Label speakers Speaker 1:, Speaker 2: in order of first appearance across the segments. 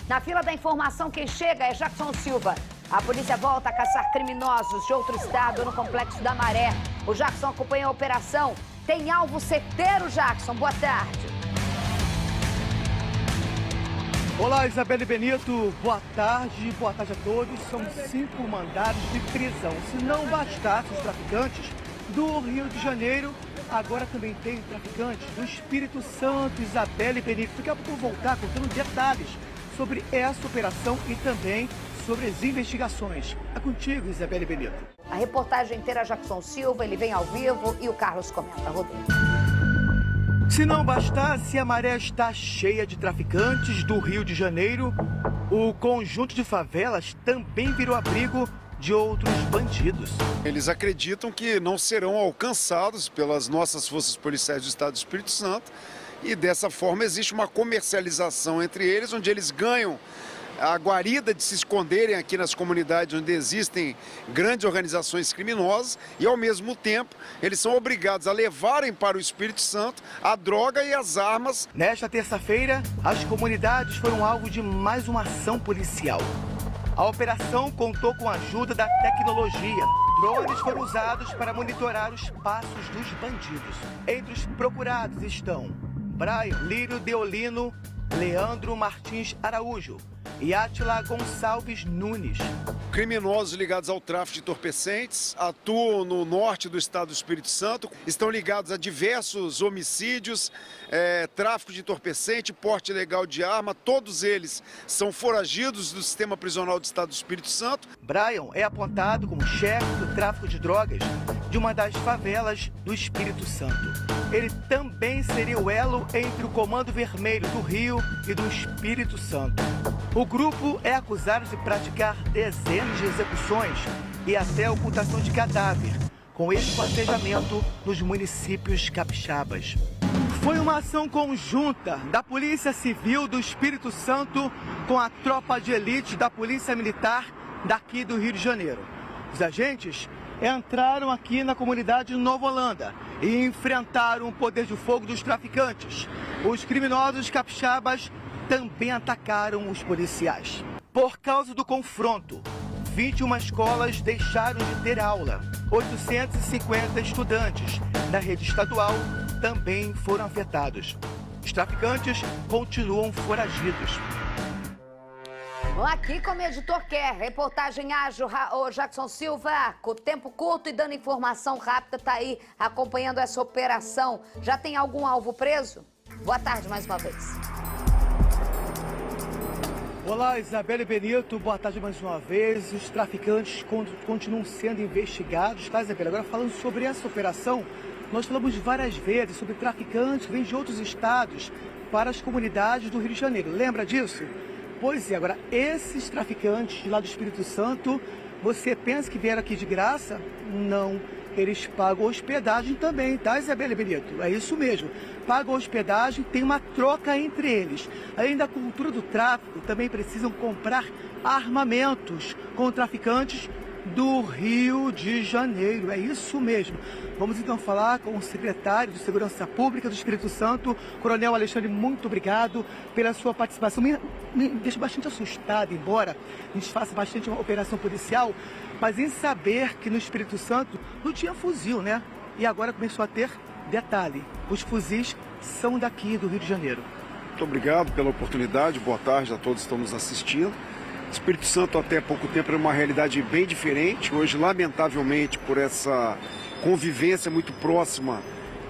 Speaker 1: Na fila da informação, quem chega é Jackson Silva. A polícia volta a caçar criminosos de outro estado no Complexo da Maré. O Jackson acompanha a operação. Tem alvo certeiro, Jackson. Boa tarde.
Speaker 2: Olá, Isabelle Benito. Boa tarde a todos. São 5 mandados de prisão. Se não bastasse os traficantes do Rio de Janeiro, agora também tem traficantes do Espírito Santo. Isabelle Benito. Daqui a pouco eu vou voltar contando detalhes sobre essa operação e também sobre as investigações. É contigo, Isabelle Benito.
Speaker 1: A reportagem inteira, Jackson Silva, ele vem ao vivo e o Carlos comenta. Rodrigo.
Speaker 2: Se não bastasse, a Maré está cheia de traficantes do Rio de Janeiro, o conjunto de favelas também virou abrigo de outros bandidos.
Speaker 3: Eles acreditam que não serão alcançados pelas nossas forças policiais do Estado do Espírito Santo e dessa forma existe uma comercialização entre eles, onde eles ganham a guarida de se esconderem aqui nas comunidades onde existem grandes organizações criminosas e, ao mesmo tempo, eles são obrigados a levarem para o Espírito Santo a droga e as armas.
Speaker 2: Nesta terça-feira, as comunidades foram alvo de mais uma ação policial. A operação contou com a ajuda da tecnologia. Drones foram usados para monitorar os passos dos bandidos. Entre os procurados estão Brian Lírio Deolino, Leandro Martins Araújo e Átila Gonçalves Nunes.
Speaker 3: Criminosos ligados ao tráfico de entorpecentes atuam no norte do estado do Espírito Santo, estão ligados a diversos homicídios, tráfico de entorpecente, porte ilegal de arma, todos eles são foragidos do sistema prisional do estado do Espírito Santo.
Speaker 2: Brian é apontado como chefe do tráfico de drogas de uma das favelas do Espírito Santo. Ele também seria o elo entre o Comando Vermelho do Rio e do Espírito Santo. O grupo é acusado de praticar dezenas de execuções e até ocultação de cadáver, com esquartejamento nos municípios capixabas. Foi uma ação conjunta da Polícia Civil do Espírito Santo com a tropa de elite da Polícia Militar daqui do Rio de Janeiro. Os agentes entraram aqui na comunidade de Nova Holanda e enfrentaram o poder de fogo dos traficantes. Os criminosos capixabas também atacaram os policiais. Por causa do confronto, 21 escolas deixaram de ter aula. 850 estudantes da rede estadual também foram afetados. Os traficantes continuam foragidos.
Speaker 1: Aqui como o editor quer, reportagem ágil, o Jackson Silva, com tempo curto e dando informação rápida, tá aí acompanhando essa operação. Já tem algum alvo preso? Boa tarde mais uma vez.
Speaker 2: Olá, Isabelle Benito, boa tarde mais uma vez. Os traficantes continuam sendo investigados, tá, Isabelle? Agora falando sobre essa operação, nós falamos várias vezes sobre traficantes que vêm de outros estados para as comunidades do Rio de Janeiro. Lembra disso? Pois é, agora esses traficantes de lá do Espírito Santo, você pensa que vieram aqui de graça? Não. Eles pagam hospedagem também, tá, Isabelle Benito? É isso mesmo. Pagam hospedagem, tem uma troca entre eles. Além da cultura do tráfico, também precisam comprar armamentos com traficantes do Rio de Janeiro. É isso mesmo. Vamos então falar com o secretário de Segurança Pública do Espírito Santo, Coronel Alexandre, muito obrigado pela sua participação. Me deixa bastante assustado, embora a gente faça bastante uma operação policial, mas em saber que no Espírito Santo não tinha fuzil, né? E agora começou a ter, detalhe, os fuzis são daqui do Rio de Janeiro.
Speaker 3: Muito obrigado pela oportunidade, boa tarde a todos que estão nos assistindo. Espírito Santo até pouco tempo era uma realidade bem diferente. Hoje, lamentavelmente, por essa convivência muito próxima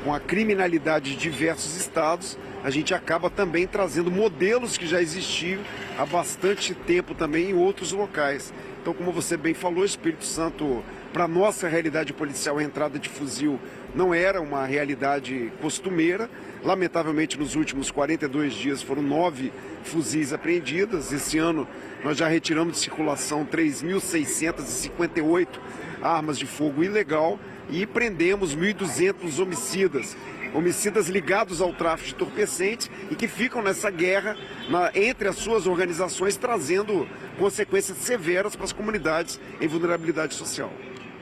Speaker 3: com a criminalidade de diversos estados, a gente acaba também trazendo modelos que já existiam há bastante tempo também em outros locais. Então, como você bem falou, Espírito Santo, para a nossa realidade policial, a entrada de fuzil não era uma realidade costumeira. Lamentavelmente, nos últimos 42 dias foram 9 fuzis apreendidos. Esse ano nós já retiramos de circulação 3.658 armas de fogo ilegal e prendemos 1.200 homicidas ligados ao tráfico de entorpecentes e que ficam nessa guerra entre as suas organizações, trazendo consequências severas para as comunidades em vulnerabilidade social.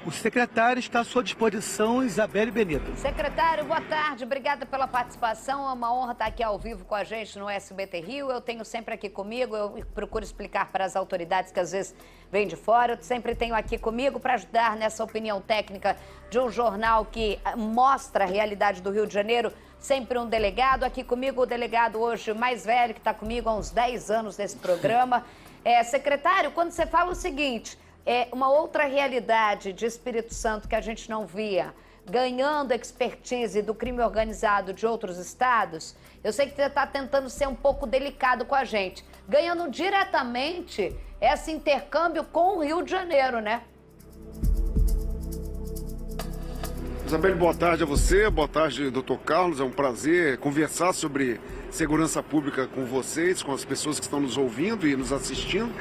Speaker 2: O secretário está à sua disposição, Isabelle Benito.
Speaker 1: Secretário, boa tarde. Obrigada pela participação. É uma honra estar aqui ao vivo com a gente no SBT Rio. Eu tenho sempre aqui comigo, eu procuro explicar para as autoridades que às vezes vêm de fora. Eu sempre tenho aqui comigo para ajudar nessa opinião técnica de um jornal que mostra a realidade do Rio de Janeiro. Sempre um delegado. Aqui comigo o delegado hoje mais velho, que está comigo há uns 10 anos nesse programa. Secretário, quando você fala o seguinte... uma outra realidade de Espírito Santo que a gente não via, ganhando expertise do crime organizado de outros estados, eu sei que você está tentando ser um pouco delicado com a gente, ganhando diretamente esse intercâmbio com o Rio de Janeiro, né?
Speaker 3: Isabelle, boa tarde a você, boa tarde, doutor Carlos. É um prazer conversar sobre segurança pública com vocês, com as pessoas que estão nos ouvindo e nos assistindo.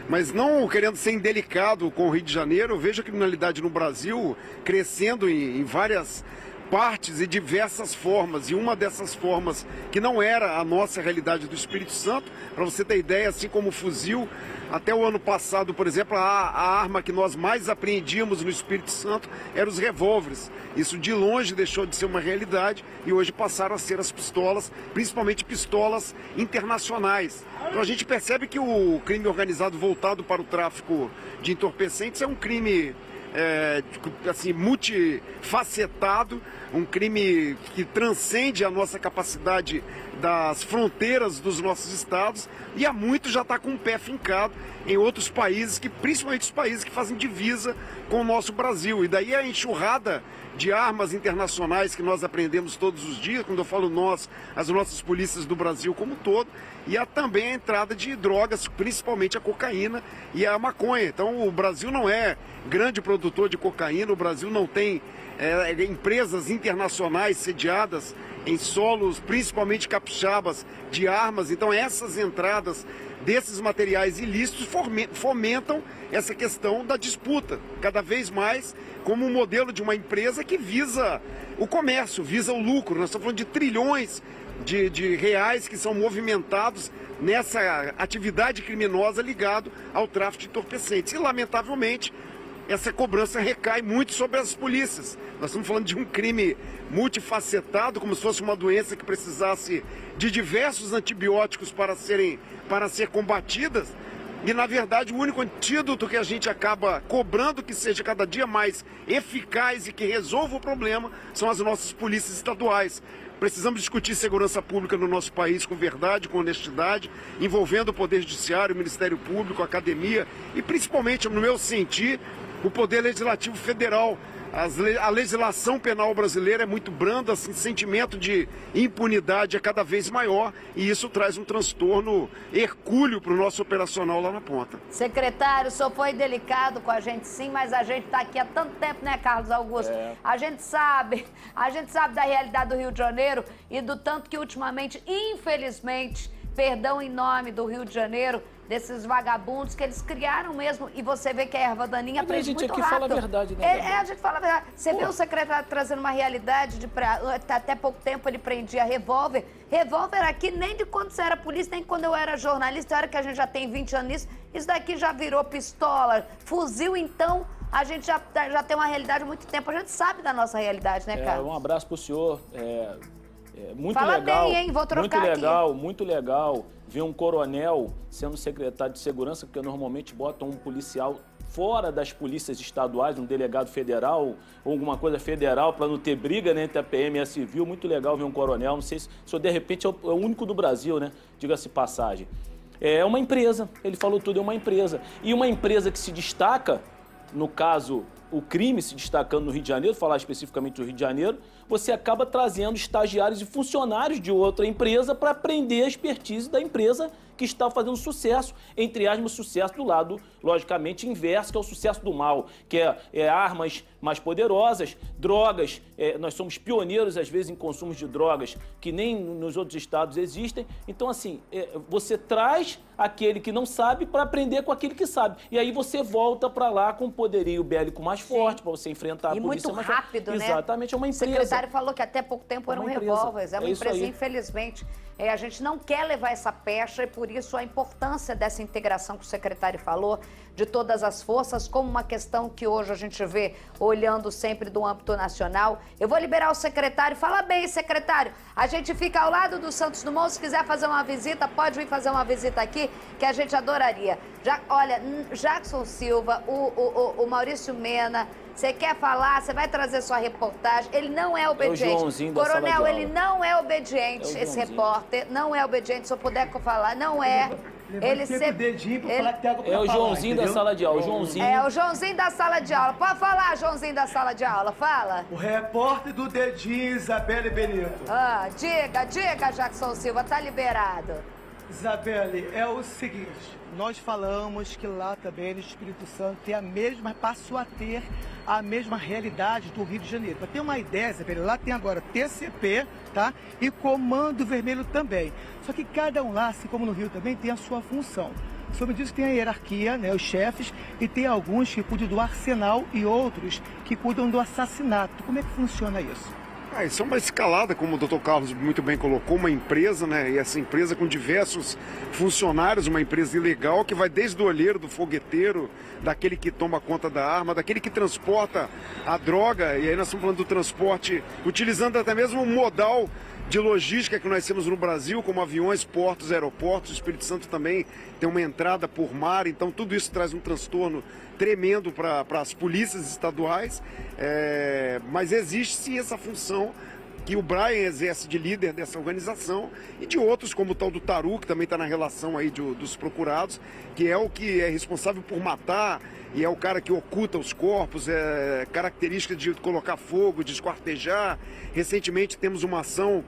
Speaker 3: Mas não querendo ser indelicado com o Rio de Janeiro, eu vejo a criminalidade no Brasil crescendo em várias partes e diversas formas. E uma dessas formas, que não era a nossa realidade do Espírito Santo, para você ter ideia, assim como o fuzil, até o ano passado, por exemplo, a arma que nós mais apreendíamos no Espírito Santo eram os revólveres. Isso de longe deixou de ser uma realidade e hoje passaram a ser as pistolas, principalmente pistolas internacionais. Então a gente percebe que o crime organizado voltado para o tráfico de entorpecentes é um crime assim, multifacetado, um crime que transcende a nossa capacidade das fronteiras dos nossos estados e há muito já está com o pé fincado em outros países, principalmente os países que fazem divisa com o nosso Brasil. E daí a enxurrada de armas internacionais que nós apreendemos todos os dias, quando eu falo nós, as nossas polícias do Brasil como um todo, e há também a entrada de drogas, principalmente a cocaína e a maconha. Então o Brasil não é grande produtor de cocaína, o Brasil não tem empresas internacionais sediadas em solos, principalmente capixabas, de armas. Então essas entradas desses materiais ilícitos fomentam essa questão da disputa, cada vez mais como um modelo de uma empresa que visa o comércio, visa o lucro. Nós estamos falando de trilhões de reais que são movimentados nessa atividade criminosa ligado ao tráfico de entorpecentes. E, lamentavelmente, essa cobrança recai muito sobre as polícias. Nós estamos falando de um crime multifacetado, como se fosse uma doença que precisasse de diversos antibióticos para ser combatidas. E, na verdade, o único antídoto que a gente acaba cobrando que seja cada dia mais eficaz e que resolva o problema são as nossas polícias estaduais. Precisamos discutir segurança pública no nosso país com verdade, com honestidade, envolvendo o Poder Judiciário, o Ministério Público, a academia e, principalmente, no meu sentir, o Poder Legislativo Federal. A legislação penal brasileira é muito branda, assim, sentimento de impunidade é cada vez maior e isso traz um transtorno hercúleo para o nosso operacional lá na ponta.
Speaker 1: Secretário, o senhor foi delicado com a gente sim, mas a gente está aqui há tanto tempo, né, Carlos Augusto? A gente sabe da realidade do Rio de Janeiro e do tanto que ultimamente, infelizmente, perdão em nome do Rio de Janeiro, desses vagabundos que eles criaram mesmo, e você vê que a erva daninha prende muito rápido. A gente aqui fala a verdade, né? A gente fala a verdade. Você vê o secretário trazendo uma realidade de até pouco tempo ele prendia revólver. Revólver aqui nem de quando você era polícia, nem quando eu era jornalista, a hora que a gente já tem 20 anos nisso, isso daqui já virou pistola, fuzil, então a gente já tem uma realidade há muito tempo. A gente sabe da nossa realidade, né, Carlos?
Speaker 4: Um abraço pro senhor. Muito
Speaker 1: Fala
Speaker 4: legal,
Speaker 1: bem, hein? Vou trocar
Speaker 4: muito legal ver um coronel sendo secretário de segurança, porque normalmente botam um policial fora das polícias estaduais, um delegado federal ou alguma coisa federal para não ter briga, né, entre a PM e a civil. Muito legal ver um coronel, não sei se o senhor de repente é o único do Brasil, né? Diga-se passagem. É uma empresa, ele falou tudo, é uma empresa. E uma empresa que se destaca, no caso, o crime se destacando no Rio de Janeiro, falar especificamente do Rio de Janeiro, você acaba trazendo estagiários e funcionários de outra empresa para aprender a expertise da empresa que está fazendo sucesso, entre aspas, sucesso do lado, logicamente, inverso, que é o sucesso do mal, que é armas mais poderosas, drogas, nós somos pioneiros, às vezes, em consumos de drogas que nem nos outros estados existem. Então, assim, você traz aquele que não sabe para aprender com aquele que sabe. E aí você volta para lá com um poderio bélico mais forte para você enfrentar a polícia.
Speaker 1: E muito rápido, né?
Speaker 4: Exatamente, é uma empresa.
Speaker 1: O secretário falou que até pouco tempo eram revólveres. É uma empresa, infelizmente. A gente não quer levar essa pecha e por isso a importância dessa integração que o secretário falou, de todas as forças, como uma questão que hoje a gente vê olhando sempre do âmbito nacional. Eu vou liberar o secretário. Fala bem, secretário. A gente fica ao lado do Santos Dumont. Se quiser fazer uma visita, pode vir fazer uma visita aqui, que a gente adoraria. Olha, Jackson Silva, o Maurício Mena, você quer falar, você vai trazer sua reportagem. Ele não é obediente.
Speaker 4: É o Joãozinho da sala de
Speaker 1: Coronel,
Speaker 4: aula.
Speaker 1: ele não é obediente, esse repórter. Não é obediente, se eu puder falar, não é. Ele
Speaker 2: sempre o dedinho pra falar que tem algo pra
Speaker 4: É o
Speaker 2: falar,
Speaker 4: Joãozinho da
Speaker 2: entendeu?
Speaker 4: sala de aula, o Joãozinho.
Speaker 1: É o Joãozinho da sala de aula. Pode falar, Joãozinho da sala de aula, fala.
Speaker 2: O repórter do dedinho, Isabelle Benito.
Speaker 1: Diga, Jackson Silva, tá liberado.
Speaker 2: Isabelle, é o seguinte, nós falamos que lá também no Espírito Santo passou a ter a mesma realidade do Rio de Janeiro. Para ter uma ideia, Isabelle, lá tem agora TCP, tá? E Comando Vermelho também. Só que cada um lá, assim como no Rio também, tem a sua função. O senhor me disse que tem a hierarquia, né, os chefes, e tem alguns que cuidam do arsenal e outros que cuidam do assassinato. Como é que funciona isso?
Speaker 3: Isso é uma escalada, como o Dr. Carlos muito bem colocou, uma empresa, né? E essa empresa com diversos funcionários, uma empresa ilegal que vai desde o olheiro, do fogueteiro, daquele que toma conta da arma, daquele que transporta a droga, e aí nós estamos falando do transporte, utilizando até mesmo um modal de logística que nós temos no Brasil, como aviões, portos, aeroportos. O Espírito Santo também tem uma entrada por mar, então tudo isso traz um transtorno tremendo para as polícias estaduais, mas existe sim essa função que o Brian exerce de líder dessa organização e de outros, como o tal do Taru, que também está na relação aí dos procurados, que é o que é responsável por matar e é o cara que oculta os corpos, característica de colocar fogo, de esquartejar. Recentemente temos uma ação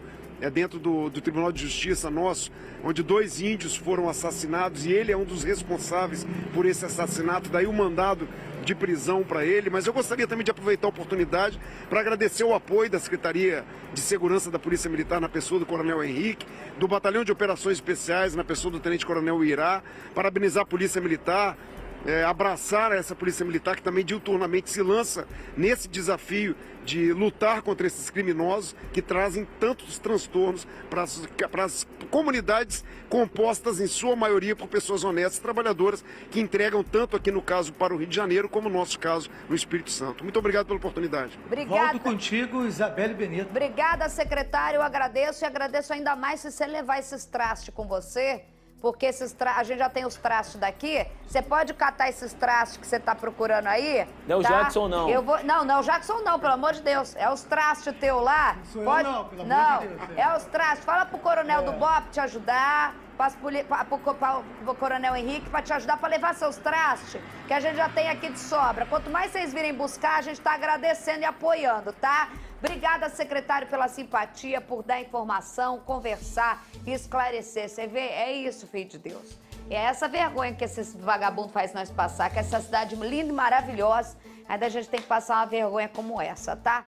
Speaker 3: dentro do Tribunal de Justiça nosso, onde 2 índios foram assassinados e ele é um dos responsáveis por esse assassinato, daí o mandado de prisão para ele. Mas eu gostaria também de aproveitar a oportunidade para agradecer o apoio da Secretaria de Segurança da Polícia Militar na pessoa do Coronel Henrique, do Batalhão de Operações Especiais na pessoa do Tenente Coronel Irá, parabenizar a Polícia Militar, abraçar essa Polícia Militar que também diuturnamente se lança nesse desafio de lutar contra esses criminosos que trazem tantos transtornos para as comunidades compostas em sua maioria por pessoas honestas, trabalhadoras, que entregam tanto aqui no caso para o Rio de Janeiro como no nosso caso no Espírito Santo. Muito obrigado pela oportunidade.
Speaker 1: Obrigada.
Speaker 2: Volto contigo, Isabelle Benito.
Speaker 1: Obrigada, secretário. Eu agradeço e agradeço ainda mais se você levar esses trastes com você. Porque a gente já tem os trastes daqui. Você pode catar esses trastes que você está procurando aí?
Speaker 4: Não é o Jackson, não.
Speaker 1: Não, o Jackson não, pelo amor de Deus. É os trastes teu lá.
Speaker 2: Não sou eu não, pelo amor de Deus.
Speaker 1: É os trastes. Fala pro coronel do BOP te ajudar, pro coronel Henrique para te ajudar para levar seus trastes, que a gente já tem aqui de sobra. Quanto mais vocês virem buscar, a gente está agradecendo e apoiando, tá? Obrigada, secretário, pela simpatia, por dar informação, conversar e esclarecer. Você vê, é isso, filho de Deus. É essa vergonha que esses vagabundos fazem nós passar, que essa cidade linda e maravilhosa, ainda a gente tem que passar uma vergonha como essa, tá?